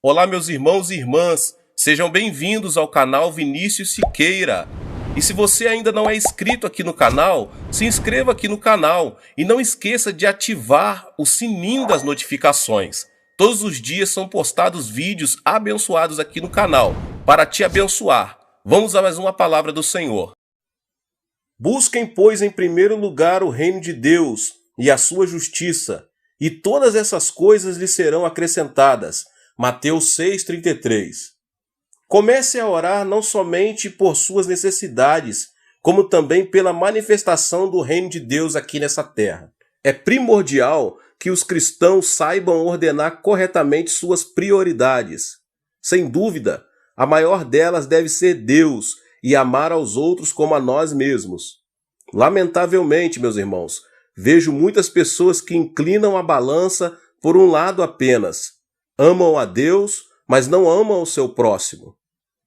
Olá, meus irmãos e irmãs, sejam bem-vindos ao canal Vinícius Siqueira. E se você ainda não é inscrito aqui no canal, se inscreva aqui no canal e não esqueça de ativar o sininho das notificações. Todos os dias são postados vídeos abençoados aqui no canal para te abençoar. Vamos a mais uma palavra do Senhor. Busquem, pois, em primeiro lugar o reino de Deus e a sua justiça, e todas essas coisas lhe serão acrescentadas. Mateus 6,33. Comece a orar não somente por suas necessidades, como também pela manifestação do reino de Deus aqui nessa terra. É primordial que os cristãos saibam ordenar corretamente suas prioridades. Sem dúvida, a maior delas deve ser Deus e amar aos outros como a nós mesmos. Lamentavelmente, meus irmãos, vejo muitas pessoas que inclinam a balança por um lado apenas. Amam a Deus, mas não amam o seu próximo.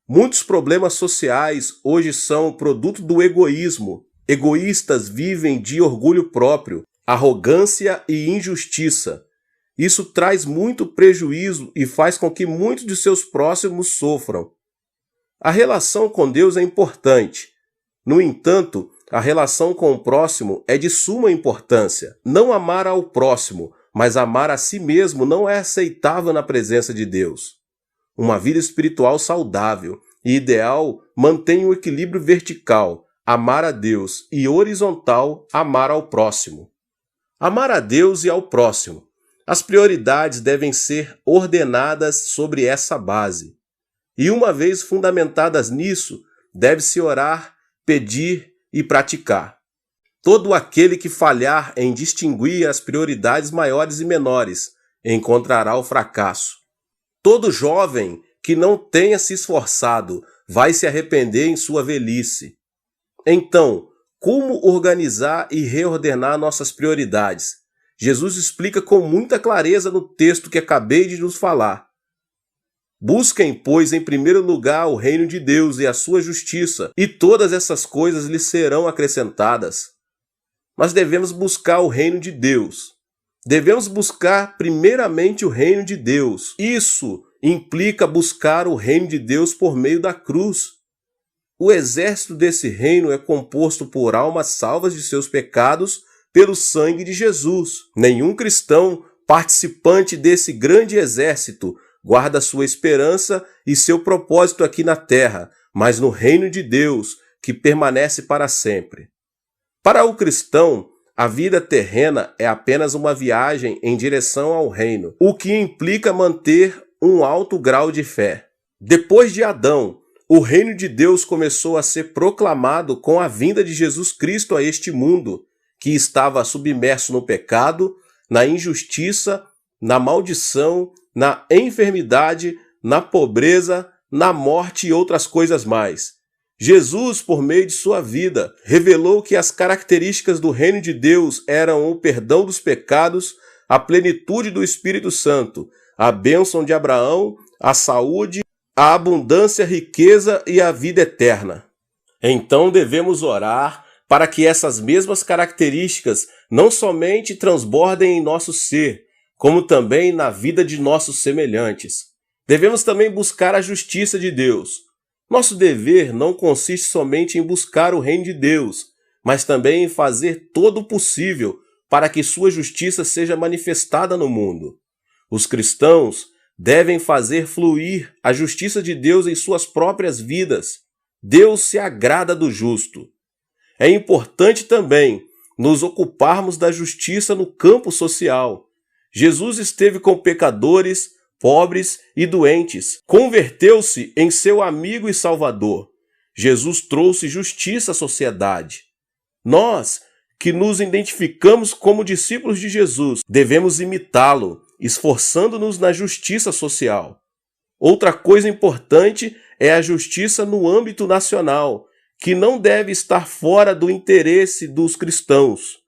Muitos problemas sociais hoje são produto do egoísmo. Egoístas vivem de orgulho próprio, arrogância e injustiça. Isso traz muito prejuízo e faz com que muitos de seus próximos sofram. A relação com Deus é importante. No entanto, a relação com o próximo é de suma importância. Não amar ao próximo, mas amar a si mesmo não é aceitável na presença de Deus. Uma vida espiritual saudável e ideal mantém o equilíbrio vertical, amar a Deus, e horizontal, amar ao próximo. Amar a Deus e ao próximo. As prioridades devem ser ordenadas sobre essa base. E uma vez fundamentadas nisso, deve-se orar, pedir e praticar. Todo aquele que falhar em distinguir as prioridades maiores e menores encontrará o fracasso. Todo jovem que não tenha se esforçado vai se arrepender em sua velhice. Então, como organizar e reordenar nossas prioridades? Jesus explica com muita clareza no texto que acabei de nos falar. Busquem, pois, em primeiro lugar o reino de Deus e a sua justiça, e todas essas coisas lhes serão acrescentadas. Mas devemos buscar o reino de Deus. Devemos buscar primeiramente o reino de Deus. Isso implica buscar o reino de Deus por meio da cruz. O exército desse reino é composto por almas salvas de seus pecados pelo sangue de Jesus. Nenhum cristão participante desse grande exército guarda sua esperança e seu propósito aqui na terra, mas no reino de Deus, que permanece para sempre. Para o cristão, a vida terrena é apenas uma viagem em direção ao reino, o que implica manter um alto grau de fé. Depois de Adão, o reino de Deus começou a ser proclamado com a vinda de Jesus Cristo a este mundo, que estava submerso no pecado, na injustiça, na maldição, na enfermidade, na pobreza, na morte e outras coisas mais. Jesus, por meio de sua vida, revelou que as características do reino de Deus eram o perdão dos pecados, a plenitude do Espírito Santo, a bênção de Abraão, a saúde, a abundância, a riqueza e a vida eterna. Então devemos orar para que essas mesmas características não somente transbordem em nosso ser, como também na vida de nossos semelhantes. Devemos também buscar a justiça de Deus. Nosso dever não consiste somente em buscar o reino de Deus, mas também em fazer todo o possível para que sua justiça seja manifestada no mundo. Os cristãos devem fazer fluir a justiça de Deus em suas próprias vidas. Deus se agrada do justo. É importante também nos ocuparmos da justiça no campo social. Jesus esteve com pecadores, pobres e doentes. Converteu-se em seu amigo e salvador. Jesus trouxe justiça à sociedade. Nós, que nos identificamos como discípulos de Jesus, devemos imitá-lo, esforçando-nos na justiça social. Outra coisa importante é a justiça no âmbito nacional, que não deve estar fora do interesse dos cristãos.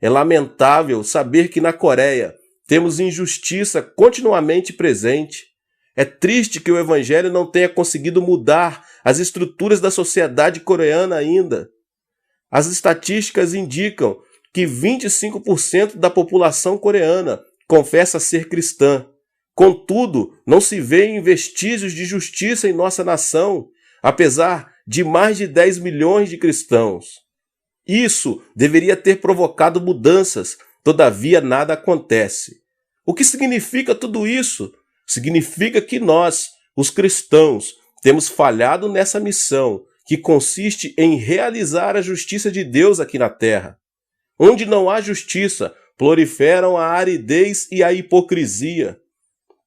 É lamentável saber que na Coreia temos injustiça continuamente presente. É triste que o Evangelho não tenha conseguido mudar as estruturas da sociedade coreana ainda. As estatísticas indicam que 25% da população coreana confessa ser cristã. Contudo, não se vêem vestígios de justiça em nossa nação, apesar de mais de 10 milhões de cristãos. Isso deveria ter provocado mudanças, todavia nada acontece. O que significa tudo isso? Significa que nós, os cristãos, temos falhado nessa missão, que consiste em realizar a justiça de Deus aqui na terra. Onde não há justiça, proliferam a aridez e a hipocrisia.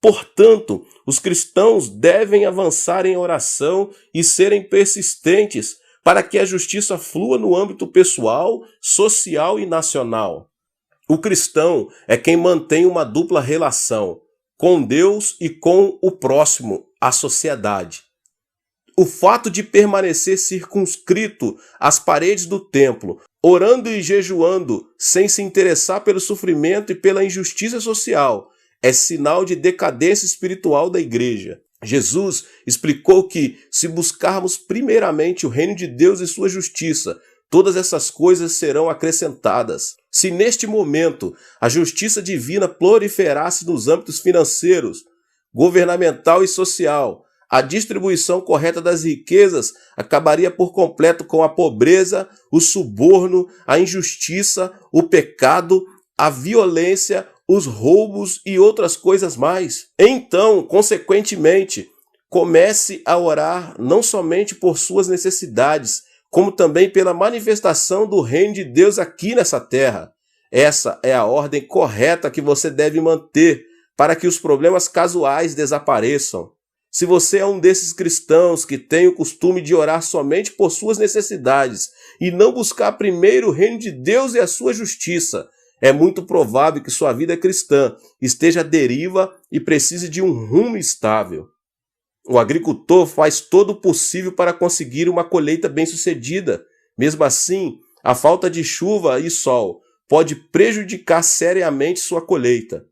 Portanto, os cristãos devem avançar em oração e serem persistentes para que a justiça flua no âmbito pessoal, social e nacional. O cristão é quem mantém uma dupla relação com Deus e com o próximo, a sociedade. O fato de permanecer circunscrito às paredes do templo, orando e jejuando, sem se interessar pelo sofrimento e pela injustiça social, é sinal de decadência espiritual da igreja. Jesus explicou que, se buscarmos primeiramente o reino de Deus e sua justiça, todas essas coisas serão acrescentadas. Se neste momento a justiça divina proliferasse nos âmbitos financeiros, governamental e social, a distribuição correta das riquezas acabaria por completo com a pobreza, o suborno, a injustiça, o pecado, a violência, os roubos e outras coisas mais. Então, consequentemente, comece a orar não somente por suas necessidades, como também pela manifestação do reino de Deus aqui nessa terra. Essa é a ordem correta que você deve manter para que os problemas casuais desapareçam. Se você é um desses cristãos que tem o costume de orar somente por suas necessidades e não buscar primeiro o reino de Deus e a sua justiça, é muito provável que sua vida cristã esteja à deriva e precise de um rumo estável. O agricultor faz todo o possível para conseguir uma colheita bem-sucedida. Mesmo assim, a falta de chuva e sol pode prejudicar seriamente sua colheita.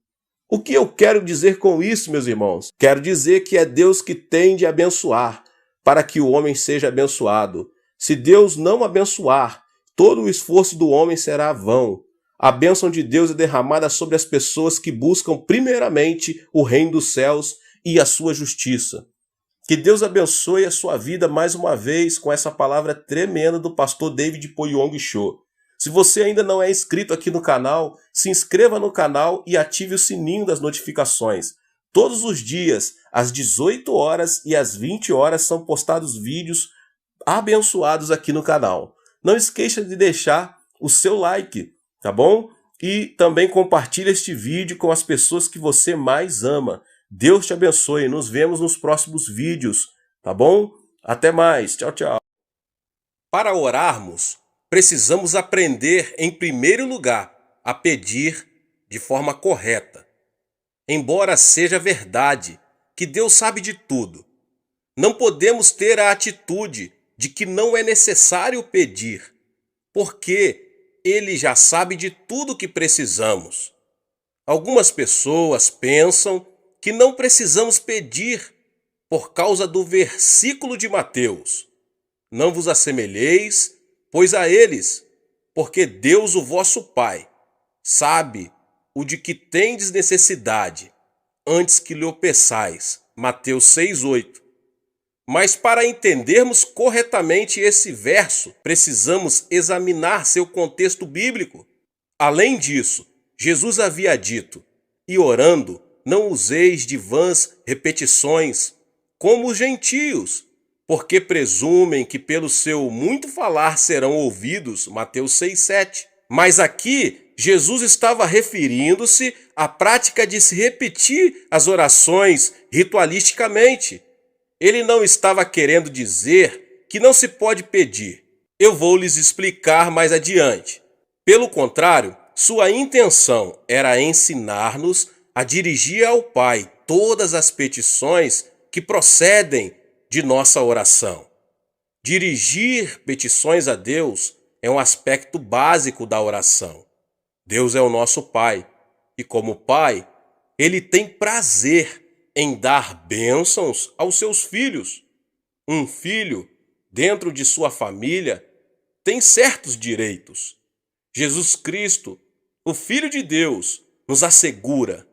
O que eu quero dizer com isso, meus irmãos? Quero dizer que é Deus que tem de abençoar, para que o homem seja abençoado. Se Deus não abençoar, todo o esforço do homem será vão. A bênção de Deus é derramada sobre as pessoas que buscam primeiramente o reino dos céus e a sua justiça. Que Deus abençoe a sua vida mais uma vez com essa palavra tremenda do pastor David Poyong Cho. Se você ainda não é inscrito aqui no canal, se inscreva no canal e ative o sininho das notificações. Todos os dias, às 18 horas e às 20 horas, são postados vídeos abençoados aqui no canal. Não esqueça de deixar o seu like, tá bom? E também compartilhe este vídeo com as pessoas que você mais ama. Deus te abençoe. Nos vemos nos próximos vídeos, tá bom? Até mais. Tchau, tchau. Para orarmos, precisamos aprender, em primeiro lugar, a pedir de forma correta. Embora seja verdade que Deus sabe de tudo, não podemos ter a atitude de que não é necessário pedir, porque Ele já sabe de tudo que precisamos. Algumas pessoas pensam que não precisamos pedir por causa do versículo de Mateus. Não vos assemelheis, pois a eles, porque Deus, o vosso Pai, sabe o de que tendes necessidade, antes que lhe o peçais. Mateus 6,8. Mas para entendermos corretamente esse verso, precisamos examinar seu contexto bíblico. Além disso, Jesus havia dito: e orando, não useis de vãs repetições, como os gentios, porque presumem que pelo seu muito falar serão ouvidos. Mateus 6,7. Mas aqui, Jesus estava referindo-se à prática de se repetir as orações ritualisticamente. Ele não estava querendo dizer que não se pode pedir. Eu vou lhes explicar mais adiante. Pelo contrário, sua intenção era ensinar-nos a dirigir ao Pai todas as petições que procedem de nossa oração. Dirigir petições a Deus é um aspecto básico da oração. Deus é o nosso Pai, e como Pai, Ele tem prazer em dar bênçãos aos seus filhos. Um filho, dentro de sua família, tem certos direitos. Jesus Cristo, o Filho de Deus, nos assegura: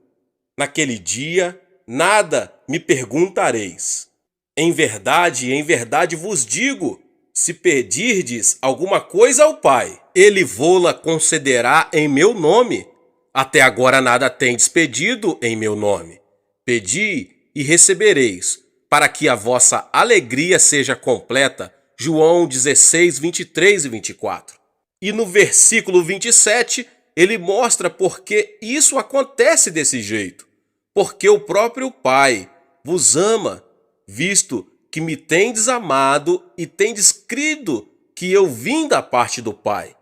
naquele dia nada me perguntareis. Em verdade vos digo, se pedirdes alguma coisa ao Pai, ele vô-la concederá em meu nome. Até agora nada tendes pedido em meu nome. Pedi e recebereis, para que a vossa alegria seja completa. João 16, 23 e 24. E no versículo 27, ele mostra por que isso acontece desse jeito. Porque o próprio Pai vos ama, visto que me tendes amado e tendes crido que eu vim da parte do Pai.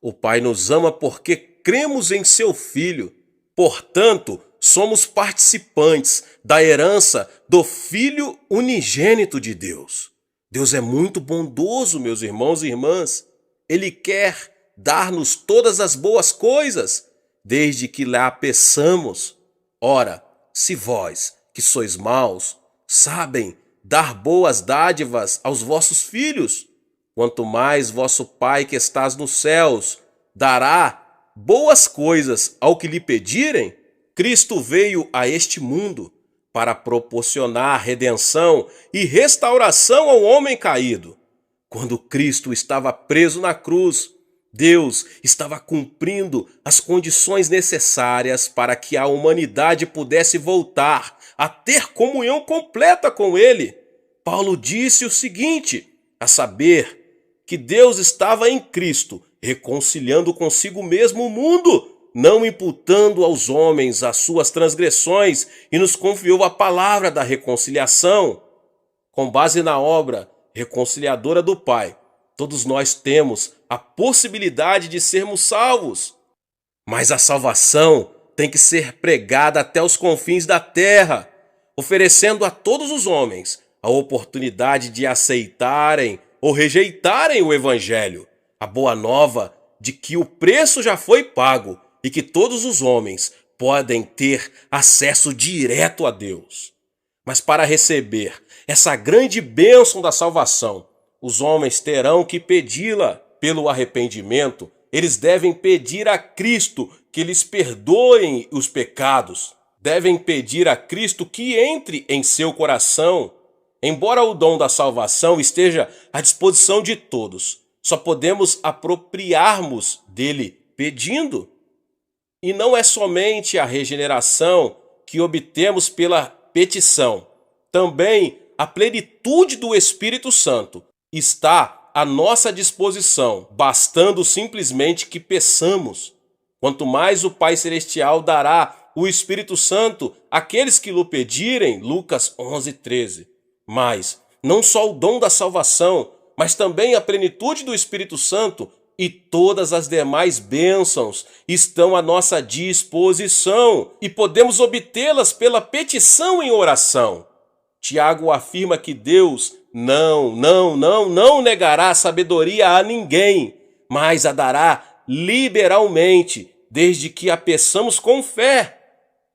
O Pai nos ama porque cremos em seu Filho. Portanto, somos participantes da herança do Filho unigênito de Deus. Deus é muito bondoso, meus irmãos e irmãs. Ele quer dar-nos todas as boas coisas, desde que lá peçamos. Ora, se vós, que sois maus, sabem dar boas dádivas aos vossos filhos, quanto mais vosso Pai que estás nos céus dará boas coisas ao que lhe pedirem. Cristo veio a este mundo para proporcionar redenção e restauração ao homem caído. Quando Cristo estava preso na cruz, Deus estava cumprindo as condições necessárias para que a humanidade pudesse voltar a ter comunhão completa com Ele. Paulo disse o seguinte, a saber, que Deus estava em Cristo, reconciliando consigo mesmo o mundo, não imputando aos homens as suas transgressões, e nos confiou a palavra da reconciliação. Com base na obra reconciliadora do Pai, todos nós temos a possibilidade de sermos salvos. Mas a salvação tem que ser pregada até os confins da terra, oferecendo a todos os homens a oportunidade de aceitarem ou rejeitarem o Evangelho, a boa nova de que o preço já foi pago e que todos os homens podem ter acesso direto a Deus. Mas para receber essa grande bênção da salvação, os homens terão que pedi-la pelo arrependimento. Eles devem pedir a Cristo que lhes perdoem os pecados. Devem pedir a Cristo que entre em seu coração. Embora o dom da salvação esteja à disposição de todos, só podemos apropriarmos dele pedindo. E não é somente a regeneração que obtemos pela petição. Também a plenitude do Espírito Santo está à nossa disposição, bastando simplesmente que peçamos. Quanto mais o Pai Celestial dará o Espírito Santo àqueles que lhe pedirem, Lucas 11:13. Mas não só o dom da salvação, mas também a plenitude do Espírito Santo e todas as demais bênçãos estão à nossa disposição e podemos obtê-las pela petição em oração. Tiago afirma que Deus não negará sabedoria a ninguém, mas a dará liberalmente, desde que a peçamos com fé.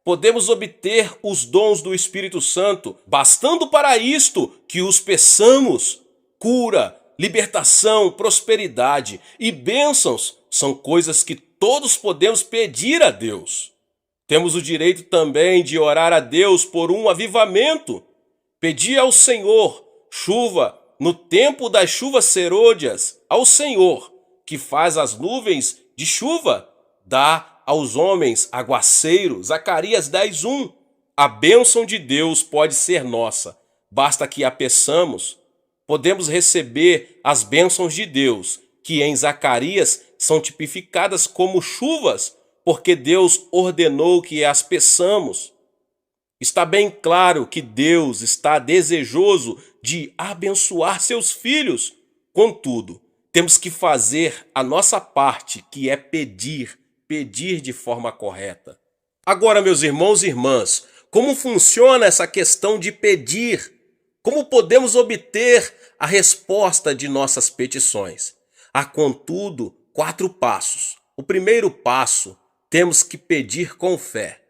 Podemos obter os dons do Espírito Santo, bastando para isto que os peçamos. Cura, libertação, prosperidade e bênçãos são coisas que todos podemos pedir a Deus. Temos o direito também de orar a Deus por um avivamento. Pedir ao Senhor chuva no tempo das chuvas serôdias, ao Senhor que faz as nuvens de chuva, dá aos homens aguaceiro. Zacarias 10:1. A bênção de Deus pode ser nossa, basta que a peçamos. Podemos receber as bênçãos de Deus, que em Zacarias são tipificadas como chuvas, porque Deus ordenou que as peçamos. Está bem claro que Deus está desejoso de abençoar seus filhos. Contudo, temos que fazer a nossa parte, que é pedir de forma correta. Agora, meus irmãos e irmãs, como funciona essa questão de pedir? Como podemos obter a resposta de nossas petições? Há, contudo, 4 passos. O primeiro passo, temos que pedir com fé.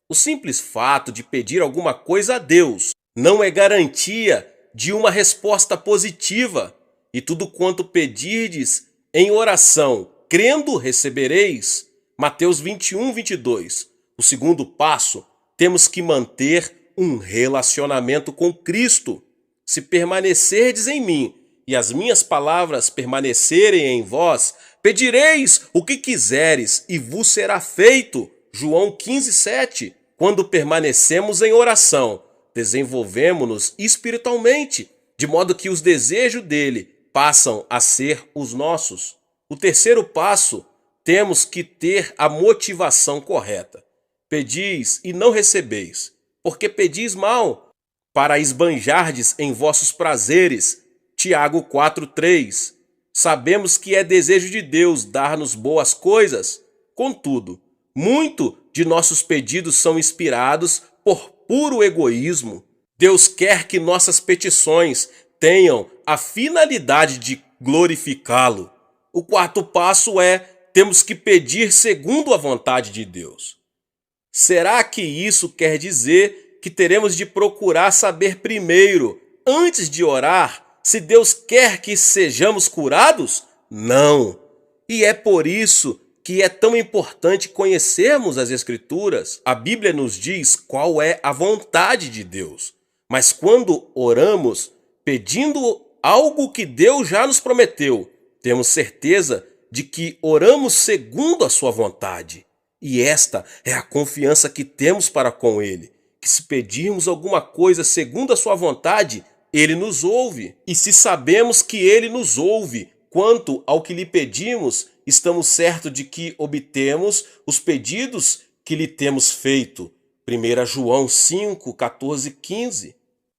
O simples fato de pedir alguma coisa a Deus não é garantia de uma resposta positiva. E tudo quanto pedirdes em oração, crendo, recebereis. Mateus 21:22. O segundo passo, temos que manter um relacionamento com Cristo. Se permanecerdes em mim e as minhas palavras permanecerem em vós, pedireis o que quiseres e vos será feito. João 15:7. Quando permanecemos em oração, desenvolvemos-nos espiritualmente, de modo que os desejos dele passam a ser os nossos. O terceiro passo, temos que ter a motivação correta. Pedis e não recebeis, porque pedis mal, para esbanjardes em vossos prazeres. Tiago 4:3. Sabemos que é desejo de Deus dar-nos boas coisas. Contudo, muito de nossos pedidos são inspirados por puro egoísmo. Deus quer que nossas petições tenham a finalidade de glorificá-lo. O quarto passo é: temos que pedir segundo a vontade de Deus. Será que isso quer dizer que teremos de procurar saber primeiro, antes de orar, se Deus quer que sejamos curados? Não. E é por isso que é tão importante conhecermos as Escrituras. A Bíblia nos diz qual é a vontade de Deus. Mas quando oramos, pedindo algo que Deus já nos prometeu, temos certeza de que oramos segundo a sua vontade. E esta é a confiança que temos para com Ele, que se pedirmos alguma coisa segundo a sua vontade, Ele nos ouve. E se sabemos que Ele nos ouve quanto ao que lhe pedimos, estamos certos de que obtemos os pedidos que lhe temos feito. 1 João 5, 14 e 15.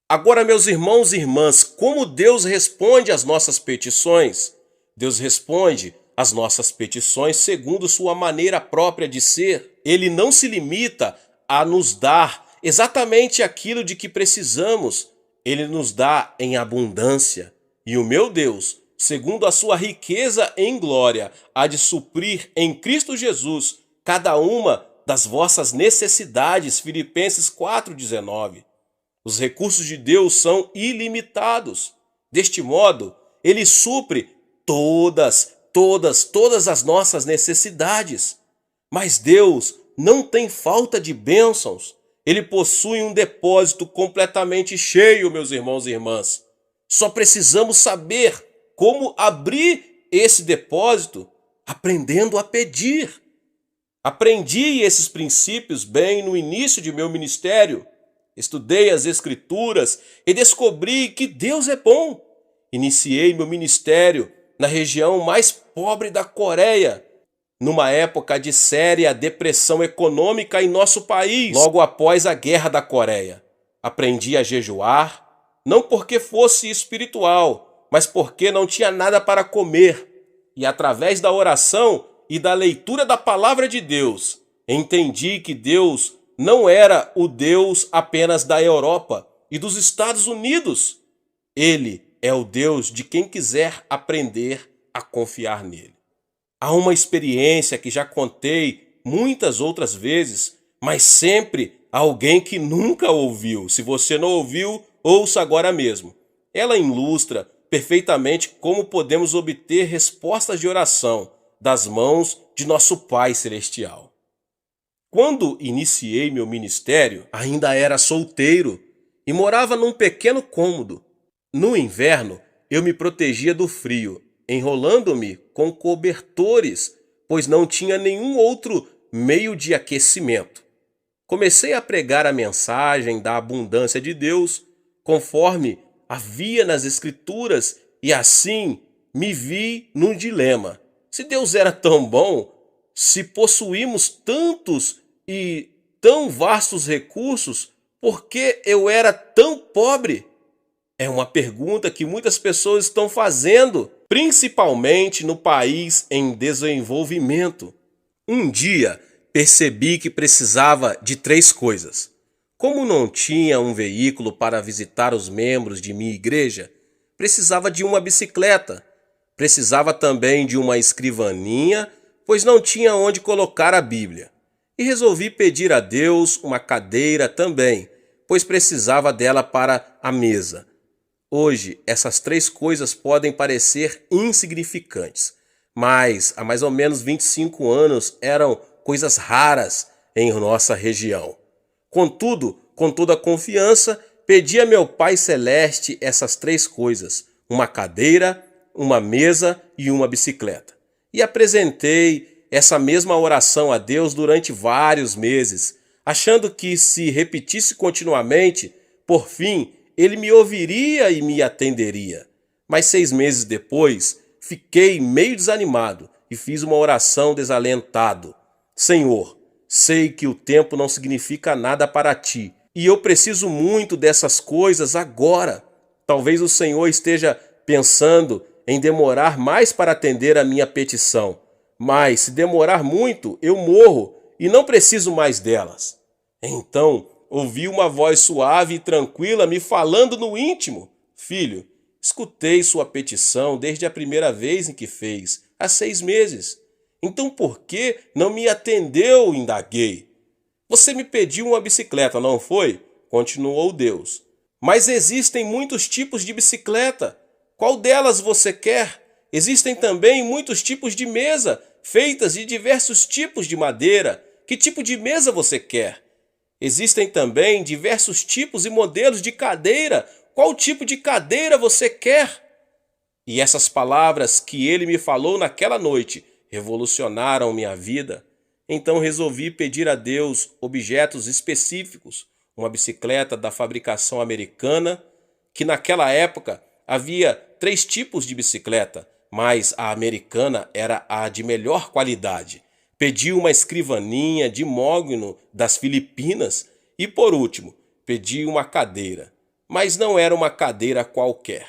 Agora, meus irmãos e irmãs, como Deus responde às nossas petições? Deus responde às nossas petições segundo sua maneira própria de ser. Ele não se limita a nos dar exatamente aquilo de que precisamos. Ele nos dá em abundância. E o meu Deus, segundo a sua riqueza em glória, há de suprir em Cristo Jesus cada uma das vossas necessidades. Filipenses 4,19. Os recursos de Deus são ilimitados. Deste modo, Ele supre todas as nossas necessidades. Mas Deus não tem falta de bênçãos. Ele possui um depósito completamente cheio, meus irmãos e irmãs. Só precisamos saber como abrir esse depósito, aprendendo a pedir. Aprendi esses princípios bem no início de meu ministério. Estudei as Escrituras e descobri que Deus é bom. Iniciei meu ministério na região mais pobre da Coreia, numa época de séria depressão econômica em nosso país, logo após a Guerra da Coreia. Aprendi a jejuar, não porque fosse espiritual, mas porque não tinha nada para comer. E através da oração e da leitura da palavra de Deus, entendi que Deus não era o Deus apenas da Europa e dos Estados Unidos. Ele é o Deus de quem quiser aprender a confiar nele. Há uma experiência que já contei muitas outras vezes, mas sempre há alguém que nunca ouviu. Se você não ouviu, ouça agora mesmo. Ela ilustra perfeitamente como podemos obter respostas de oração das mãos de nosso Pai Celestial. Quando iniciei meu ministério, ainda era solteiro e morava num pequeno cômodo. No inverno, eu me protegia do frio, enrolando-me com cobertores, pois não tinha nenhum outro meio de aquecimento. Comecei a pregar a mensagem da abundância de Deus, conforme havia nas Escrituras, e assim me vi num dilema. Se Deus era tão bom, se possuímos tantos e tão vastos recursos, por que eu era tão pobre? É uma pergunta que muitas pessoas estão fazendo, principalmente no país em desenvolvimento. Um dia percebi que precisava de 3 coisas. Como não tinha um veículo para visitar os membros de minha igreja, precisava de uma bicicleta. Precisava também de uma escrivaninha, pois não tinha onde colocar a Bíblia. E resolvi pedir a Deus uma cadeira também, pois precisava dela para a mesa. Hoje, essas 3 coisas podem parecer insignificantes, mas há mais ou menos 25 anos eram coisas raras em nossa região. Contudo, com toda a confiança, pedi a meu Pai Celeste essas 3 coisas: uma cadeira, uma mesa e uma bicicleta. E apresentei essa mesma oração a Deus durante vários meses, achando que se repetisse continuamente, por fim, Ele me ouviria e me atenderia. Mas 6 meses depois, fiquei meio desanimado e fiz uma oração desalentado. Senhor, sei que o tempo não significa nada para ti e eu preciso muito dessas coisas agora. Talvez o Senhor esteja pensando em demorar mais para atender a minha petição, mas se demorar muito, eu morro e não preciso mais delas. Então, ouvi uma voz suave e tranquila me falando no íntimo: Filho, escutei sua petição desde a primeira vez em que fez, há 6 meses. Então por que não me atendeu? Indaguei. Você me pediu uma bicicleta, não foi? Continuou Deus. Mas existem muitos tipos de bicicleta. Qual delas você quer? Existem também muitos tipos de mesa, feitas de diversos tipos de madeira. Que tipo de mesa você quer? Existem também diversos tipos e modelos de cadeira. Qual tipo de cadeira você quer? E essas palavras que ele me falou naquela noite revolucionaram minha vida. Então resolvi pedir a Deus objetos específicos, uma bicicleta da fabricação americana, que naquela época havia 3 tipos de bicicleta, mas a americana era a de melhor qualidade. Pedi uma escrivaninha de mogno das Filipinas e, por último, pedi uma cadeira. Mas não era uma cadeira qualquer.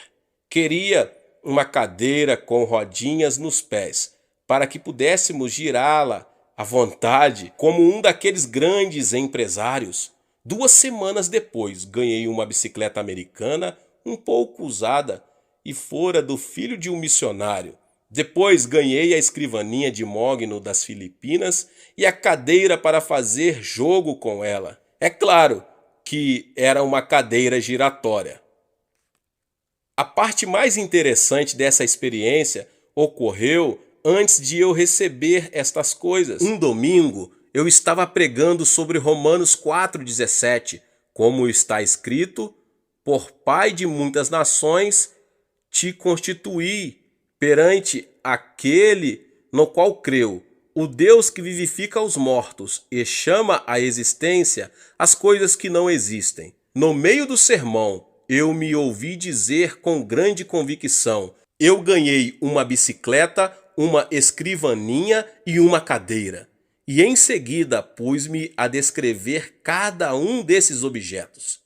Queria uma cadeira com rodinhas nos pés, para que pudéssemos girá-la à vontade, como um daqueles grandes empresários. 2 semanas depois, ganhei uma bicicleta americana um pouco usada e fora do filho de um missionário. Depois ganhei a escrivaninha de mogno das Filipinas e a cadeira para fazer jogo com ela. É claro que era uma cadeira giratória. A parte mais interessante dessa experiência ocorreu antes de eu receber estas coisas. Um domingo, eu estava pregando sobre Romanos 4,17, como está escrito: por pai de muitas nações te constituí perante aquele no qual creu, o Deus que vivifica os mortos e chama à existência as coisas que não existem. No meio do sermão, eu me ouvi dizer com grande convicção: eu ganhei uma bicicleta, uma escrivaninha e uma cadeira. E em seguida pus-me a descrever cada um desses objetos.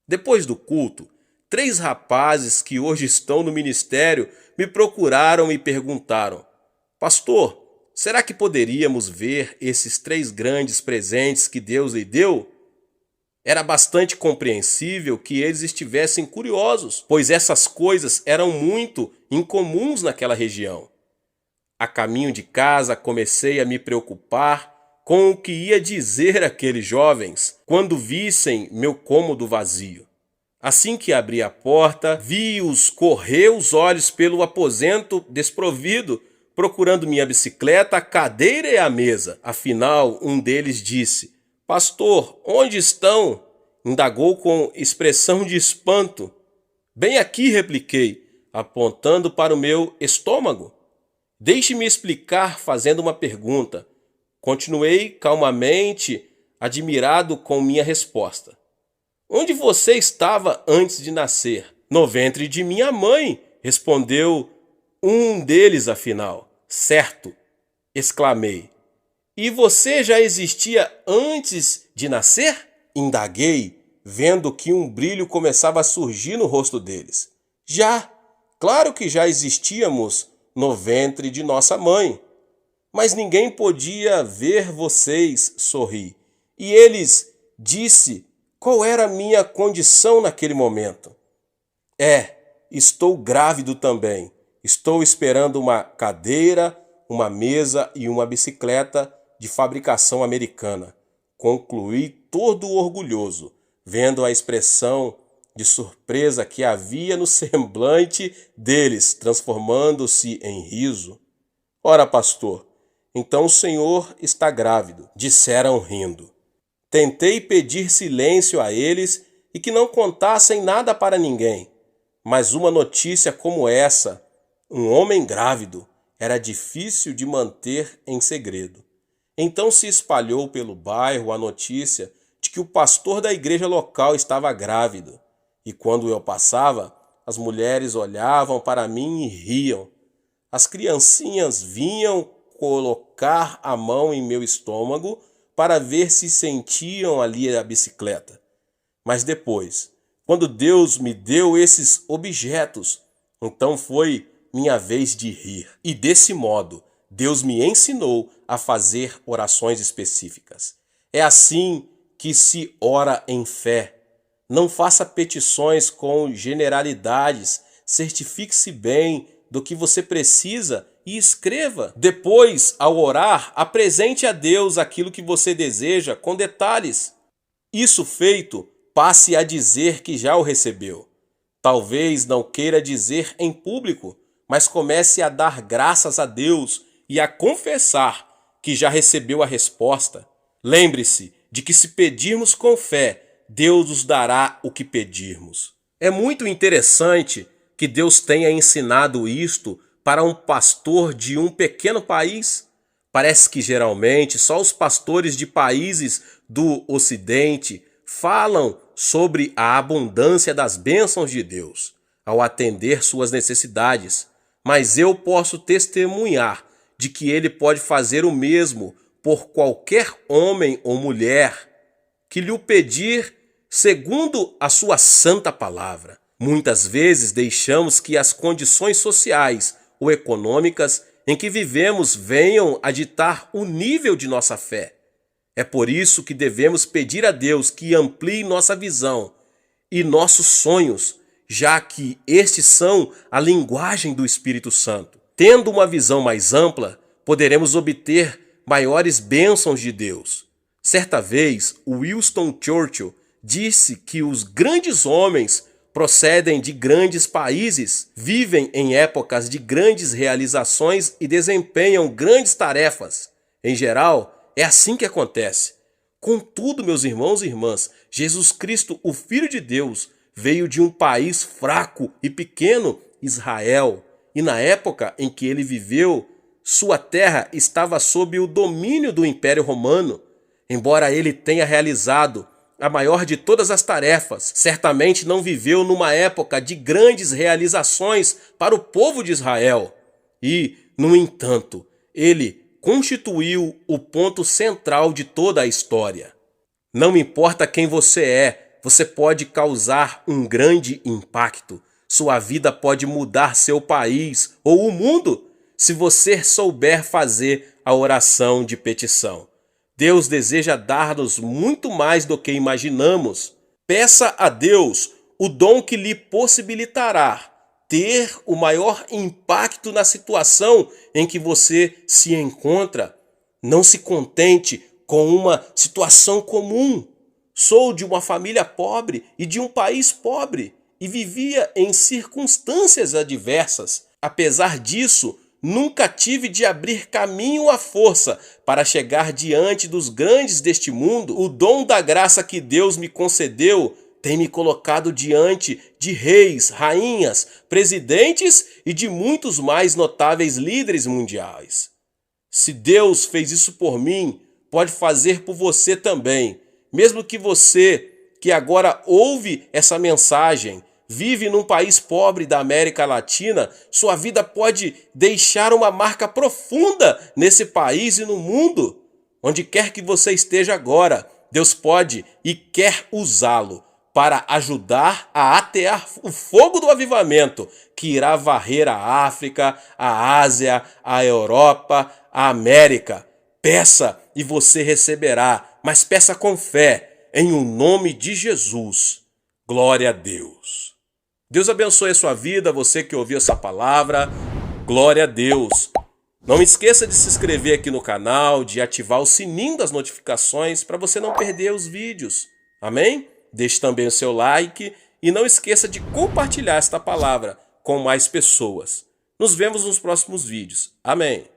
Depois do culto, 3 rapazes que hoje estão no ministério me procuraram e perguntaram: Pastor, será que poderíamos ver esses 3 grandes presentes que Deus lhe deu? Era bastante compreensível que eles estivessem curiosos, pois essas coisas eram muito incomuns naquela região. A caminho de casa comecei a me preocupar com o que ia dizer aqueles jovens quando vissem meu cômodo vazio. Assim que abri a porta, vi-os correr os olhos pelo aposento desprovido, procurando minha bicicleta, a cadeira e a mesa. Afinal, um deles disse: Pastor, onde estão? Indagou com expressão de espanto. Bem aqui, repliquei, apontando para o meu estômago. Deixe-me explicar fazendo uma pergunta. Continuei calmamente, admirado com minha resposta. Onde você estava antes de nascer? No ventre de minha mãe, respondeu um deles afinal. Certo, exclamei. E você já existia antes de nascer? Indaguei, vendo que um brilho começava a surgir no rosto deles. Já, claro que já existíamos no ventre de nossa mãe. Mas ninguém podia ver vocês sorrir. E eles disse qual era a minha condição naquele momento. Estou grávido também. Estou esperando uma cadeira, uma mesa e uma bicicleta de fabricação americana. Concluí todo orgulhoso, vendo a expressão de surpresa que havia no semblante deles, transformando-se em riso. Ora, pastor, então o senhor está grávido, disseram rindo. Tentei pedir silêncio a eles e que não contassem nada para ninguém. Mas uma notícia como essa, um homem grávido, era difícil de manter em segredo. Então se espalhou pelo bairro a notícia de que o pastor da igreja local estava grávido. E quando eu passava, as mulheres olhavam para mim e riam. As criancinhas vinham colocar a mão em meu estômago para ver se sentiam ali a bicicleta. Mas depois, quando Deus me deu esses objetos, então foi minha vez de rir. E desse modo, Deus me ensinou a fazer orações específicas. É assim que se ora em fé. Não faça petições com generalidades, certifique-se bem do que você precisa e escreva. Depois, ao orar, apresente a Deus aquilo que você deseja com detalhes. Isso feito, passe a dizer que já o recebeu. Talvez não queira dizer em público, mas comece a dar graças a Deus e a confessar que já recebeu a resposta. Lembre-se de que se pedirmos com fé, Deus nos dará o que pedirmos. É muito interessante que Deus tenha ensinado isto para um pastor de um pequeno país. Parece que geralmente só os pastores de países do Ocidente falam sobre a abundância das bênçãos de Deus ao atender suas necessidades. Mas eu posso testemunhar de que Ele pode fazer o mesmo por qualquer homem ou mulher que lhe o pedir segundo a sua santa palavra. Muitas vezes deixamos que as condições sociais ou econômicas em que vivemos venham a ditar o nível de nossa fé. É por isso que devemos pedir a Deus que amplie nossa visão e nossos sonhos, já que estes são a linguagem do Espírito Santo. Tendo uma visão mais ampla, poderemos obter maiores bênçãos de Deus. Certa vez, Winston Churchill disse que os grandes homens procedem de grandes países, vivem em épocas de grandes realizações e desempenham grandes tarefas. Em geral, é assim que acontece. Contudo, meus irmãos e irmãs, Jesus Cristo, o Filho de Deus, veio de um país fraco e pequeno, Israel, e na época em que ele viveu, sua terra estava sob o domínio do Império Romano. Embora ele tenha realizado a maior de todas as tarefas, certamente não viveu numa época de grandes realizações para o povo de Israel. E, no entanto, ele constituiu o ponto central de toda a história. Não importa quem você é, você pode causar um grande impacto. Sua vida pode mudar seu país ou o mundo se você souber fazer a oração de petição. Deus deseja dar-nos muito mais do que imaginamos. Peça a Deus o dom que lhe possibilitará ter o maior impacto na situação em que você se encontra. Não se contente com uma situação comum. Sou de uma família pobre e de um país pobre e vivia em circunstâncias adversas. Apesar disso, nunca tive de abrir caminho à força para chegar diante dos grandes deste mundo. O dom da graça que Deus me concedeu tem me colocado diante de reis, rainhas, presidentes e de muitos mais notáveis líderes mundiais. Se Deus fez isso por mim, pode fazer por você também. Mesmo que você, que agora ouve essa mensagem, vive num país pobre da América Latina, sua vida pode deixar uma marca profunda nesse país e no mundo. Onde quer que você esteja agora, Deus pode e quer usá-lo para ajudar a atear o fogo do avivamento que irá varrer a África, a Ásia, a Europa, a América. Peça e você receberá, mas peça com fé, em o nome de Jesus. Glória a Deus. Deus abençoe a sua vida, você que ouviu essa palavra. Glória a Deus. Não esqueça de se inscrever aqui no canal, de ativar o sininho das notificações para você não perder os vídeos. Amém? Deixe também o seu like e não esqueça de compartilhar esta palavra com mais pessoas. Nos vemos nos próximos vídeos. Amém.